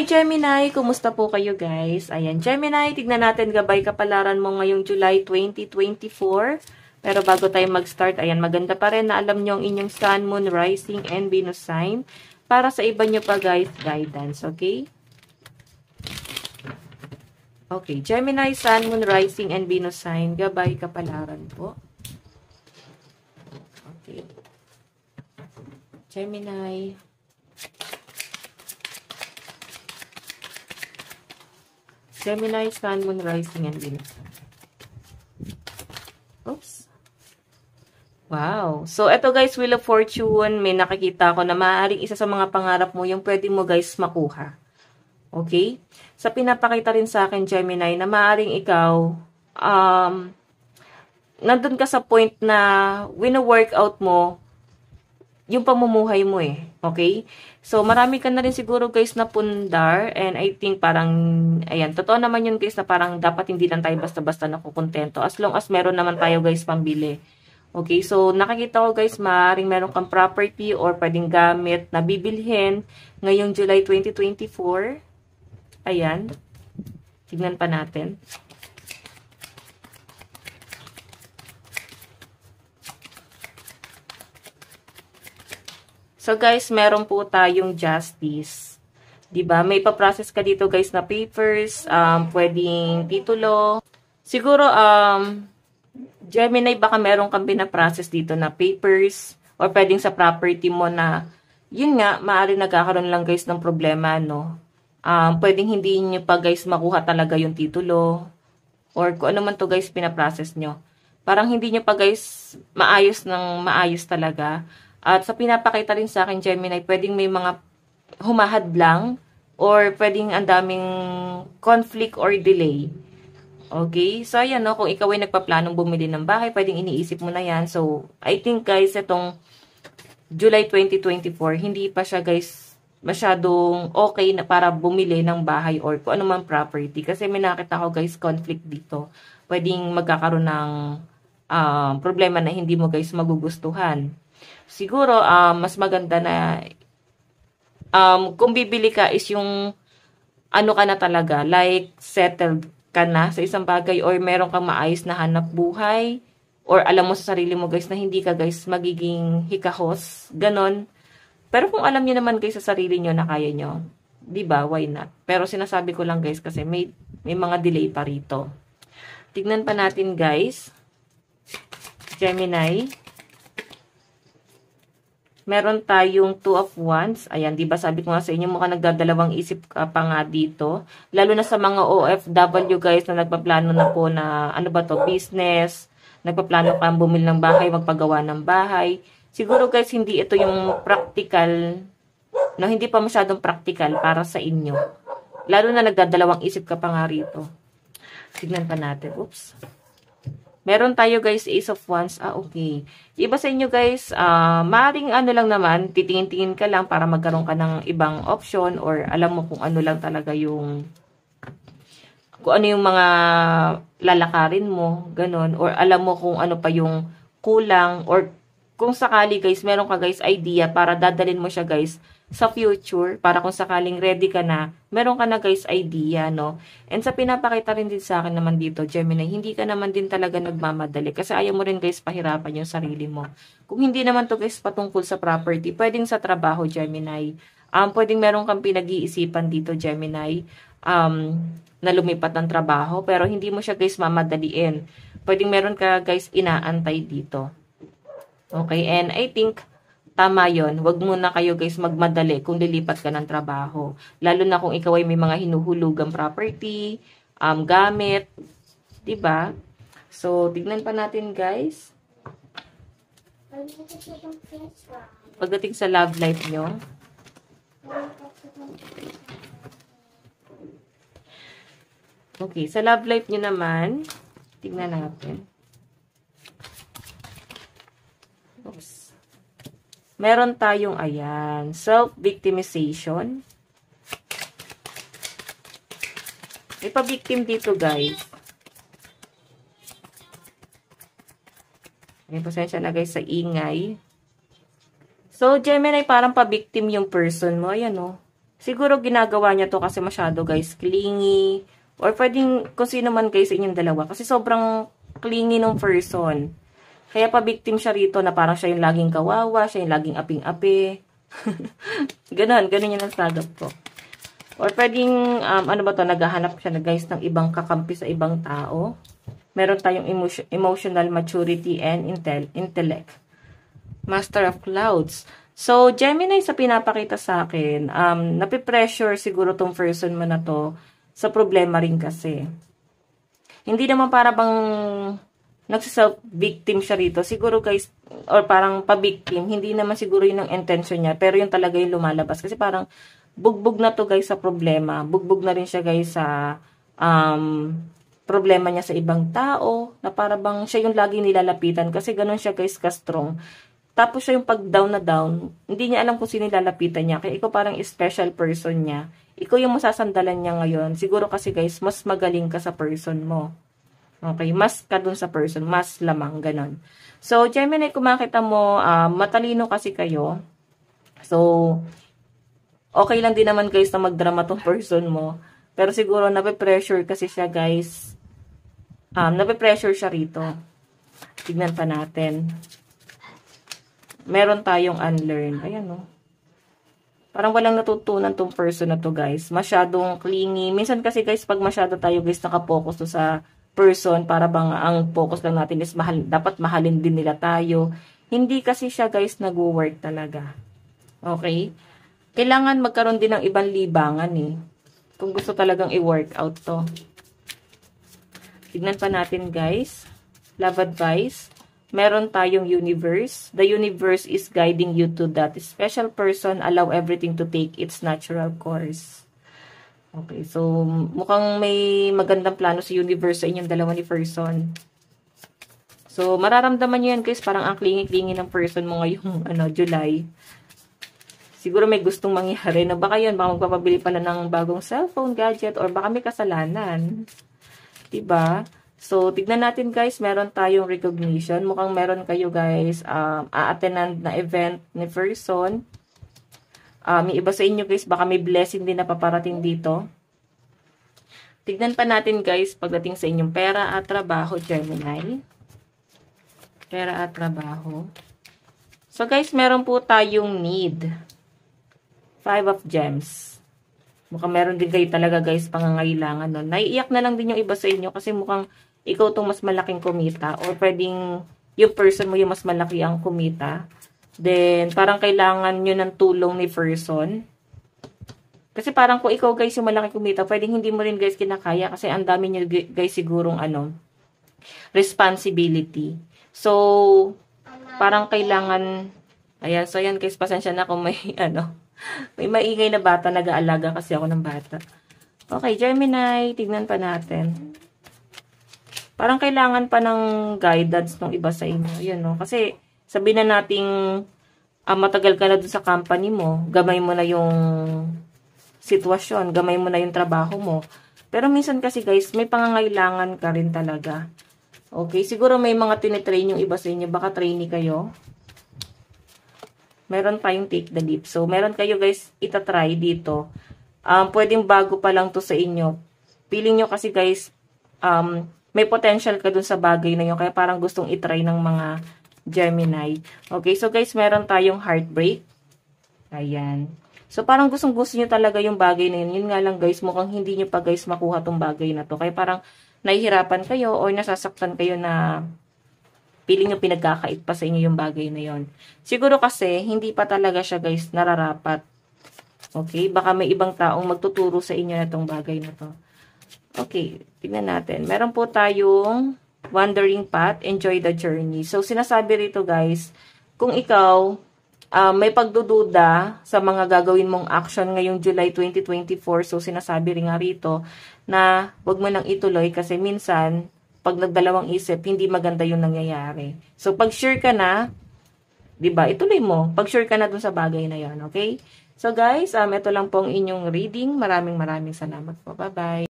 Hi Gemini! Kumusta po kayo guys? Ayan, Gemini, tignan natin gabay kapalaran mo ngayong July 2024. Pero bago tayo mag-start, ayan, maganda pa rin na alam nyo ang inyong Sun, Moon, Rising, and Venus sign. Para sa iba nyo pa guys, guidance, okay? Okay, Gemini, Sun, Moon, Rising, and Venus sign. Gabay kapalaran po. Okay. Gemini. Gemini, Sun, Moon, Rising, and Venus. Oops. Wow. So, eto guys, Wheel of Fortune, may nakikita ko na maaaring isa sa mga pangarap mo yung pwede mo guys makuha. Okay? Sa pinapakita rin sa akin, Gemini, na maaaring ikaw, nandun ka sa point na wino-workout mo yung pamumuhay mo eh. Okay? So, marami ka na rin siguro guys na pundar and I think parang, ayan, totoo naman yun guys na parang dapat hindi lang tayo basta-basta nakukontento as long as meron naman tayo guys pambili. Okay? So, nakikita ko guys maaaring meron kang property or pwedeng gamit na bibilhin ngayong July 2024. Ayan. Tignan pa natin. So guys, meron po tayong justice. 'Di ba? May pa-process ka dito guys na papers, pwedeng titulo. Siguro Gemini baka meron kang pina-process dito na papers or pwedeng sa property mo na yun nga, maaari nagkakaroon lang guys ng problema, no? Pwedeng hindi niyo pa guys makuha talaga yung titulo or kung ano man to guys pina-process nyo. Parang hindi niyo pa guys maayos talaga. At sa pinapakita rin sa akin, Gemini, pwedeng may mga humahadlang or pwedeng ang daming conflict or delay. Okay? So, ayan, no? Kung ikaw ay nagpaplanong bumili ng bahay, pwedeng iniisip mo na yan. So, I think, guys, itong July 2024, hindi pa siya, guys, masyadong okay na para bumili ng bahay or kung anumang property. Kasi may nakita ko, guys, conflict dito. Pwedeng magkakaroon ng problema na hindi mo, guys, magugustuhan. Siguro, mas maganda na kung bibili ka is yung ano ka na talaga, like settled ka na sa isang bagay or meron kang maayos na hanap buhay or alam mo sa sarili mo guys na hindi ka guys magiging hikahos, ganon. Pero kung alam niyo naman guys sa sarili niyo na kaya niyo, 'di ba? Why not? Pero sinasabi ko lang guys kasi may mga delay pa rito. Tignan pa natin guys. Gemini. Meron tayong 2 of Wands. Ayan, di ba sabi ko nga sa inyo, mukhang nagdadalawang isip ka pa nga dito. Lalo na sa mga OFW guys na nagpaplano na po na, ano ba to, business. Nagpaplano kang bumili ng bahay, magpagawa ng bahay. Siguro guys, hindi ito yung practical, no, hindi pa masyadong practical para sa inyo. Lalo na nagdadalawang isip ka pa nga rito. Tignan pa natin. Oops. Meron tayo guys, Ace of Wands. Okay. Iba sa inyo guys, maaaring ano lang naman, titingin-tingin ka lang para magkaroon ka ng ibang option or alam mo kung ano lang talaga yung, kung ano yung mga lalakarin mo, ganun. Or alam mo kung ano pa yung kulang or kung sakali guys, meron ka guys idea para dadalhin mo siya guys sa future, para kung sakaling ready ka na, meron ka na guys idea, no? And sa pinapakita rin din sa akin naman dito, Gemini, hindi ka naman din talaga nagmamadali kasi ayaw mo rin guys pahirapan yung sarili mo. Kung hindi naman to guys patungkol sa property, pwedeng sa trabaho, Gemini. Pwedeng meron kang pinag-iisipan dito, Gemini, na lumipat ng trabaho, pero hindi mo siya guys mamadaliin. Pwedeng meron ka guys inaantay dito. Okay, and I think tama yon. Huwag muna kayo guys magmadali kung lilipat ka ng trabaho. Lalo na kung ikaw ay may mga hinuhulugang property, gamit, 'di ba? So, tignan pa natin guys. Pagdating sa love life nyo. Okay, sa love life nyo naman, tignan natin. Oops. Meron tayong, ayan, self-victimization. May pa-victim dito, guys. May pasensya na, guys, sa ingay. So, Gemini, parang pa-victim yung person mo. Ayan, oh. Siguro ginagawa niya to kasi masyado guys clingy, or pwedeng kung sino man guys sa inyong dalawa, kasi sobrang clingy ng person. Kaya pa-victim siya rito na parang siya yung laging kawawa, siya yung laging aping-api. Ganon yung nasagap ko. Or pwedeng, ano ba to, naghahanap siya na guys ng ibang kakampi sa ibang tao. Meron tayong emotional maturity and intellect. Master of Clouds. So, Gemini sa pinapakita sa akin, napipressure siguro tong person mo na to sa problema rin kasi. Hindi naman para bang nagsiself-victim siya rito. Siguro guys, or parang pa-victim, hindi naman siguro yun ang intention niya, pero yun talaga yung lumalabas. Kasi parang bugbog na to guys sa problema. Bugbog na rin siya guys sa problema niya sa ibang tao, na para bang siya yung lagi nilalapitan. Kasi ganun siya guys ka-strong. Tapos siya yung pag down na down, hindi niya alam kung sino nilalapitan niya. Kaya ikaw parang special person niya. Ikaw yung masasandalan niya ngayon. Siguro kasi guys, mas magaling ka sa person mo. Okay, mas ka dun sa person, mas lamang, ganon. So, Gemini, kung makita mo, matalino kasi kayo. So, okay lang din naman guys na magdrama tong person mo. Pero siguro, nape-pressure kasi siya guys. Nape-pressure siya rito. Tignan pa natin. Meron tayong unlearn. Ayan o. Parang walang natutunan tong person na to guys. Masyadong clingy. Minsan kasi guys, pag masyado tayo guys nakapokus to sa person, para bang ang focus lang natin is dapat mahalin din nila tayo. Hindi kasi siya guys nag-work talaga. Okay? Kailangan magkaroon din ng ibang libangan eh. Kung gusto talagang i-work out to. Tignan pa natin guys. Love advice. Meron tayong universe. The universe is guiding you to that special person. Allow everything to take its natural course. Okay, so mukhang may magandang plano sa universe sa inyong dalawa ni person. So, mararamdaman nyo yan guys, parang ang clingy-clingy ng person mo ngayong July. Siguro may gustong mangyari na baka yun, baka magpapabili pa na ng bagong cellphone, gadget, or baka may kasalanan. Diba? So, tignan natin guys, meron tayong recognition. Mukhang meron kayo guys, a-attend na event ni person. May iba sa inyo guys, baka may blessing din na paparating dito. Tignan pa natin guys, pagdating sa inyong pera at trabaho, Gemini. Pera at trabaho. So guys, meron po tayong need. 5 of Gems. Mukhang meron din kayo talaga guys, pangangailangan nun. Naiiyak na lang din yung iba sa inyo kasi mukhang ikaw tong mas malaking kumita. Or pwedeng yung person mo yung mas malaki ang kumita. Then, parang kailangan nyo ng tulong ni person. Kasi parang kung ikaw guys yung malaki kumita, pwedeng hindi mo rin guys kinakaya kasi ang dami nyo guys sigurong responsibility. So, parang kailangan, ayan, so ayan guys, pasensya na kung may may maingay na bata, nag-aalaga kasi ako ng bata. Okay, Gemini, tignan pa natin. Parang kailangan pa ng guidance ng iba sa inyo. Yun, no? Kasi, sabihin na nating matagal ka na dun sa company mo, gamay mo na yung sitwasyon, gamay mo na yung trabaho mo. Pero minsan kasi guys, may pangangailangan ka rin talaga. Okay, siguro may mga tinitrain yung iba sa inyo, baka trainee kayo. Meron tayong take the leap. So, meron kayo guys, itatry dito. Pwedeng bago pa lang to sa inyo. Feeling nyo kasi guys, may potential ka dun sa bagay na yun, kaya parang gustong itry ng mga Gemini. Okay, so guys, meron tayong heartbreak. Ayan. So, parang gustong-gusto nyo talaga yung bagay na yun. Yun nga lang guys, mukhang hindi nyo pa guys makuha tong bagay na to. Kaya parang nahihirapan kayo o nasasaktan kayo na feeling nyo pinagkakait pa sa inyo yung bagay na yun. Siguro kasi, hindi pa talaga siya guys nararapat. Okay, baka may ibang taong magtuturo sa inyo na tong bagay na to. Okay, tingnan natin. Meron po tayong wandering path, enjoy the journey. So, sinasabi rito guys, kung ikaw may pagdududa sa mga gagawin mong action ngayong July 2024, so sinasabi rin nga rito na wag mo nang ituloy kasi minsan, pag nagdalawang isip, hindi maganda yung nangyayari. So, pag sure ka na, diba, ituloy mo. Pag sure ka na dun sa bagay na yon, okay? So, guys, ito lang pong inyong reading. Maraming salamat po. Bye-bye.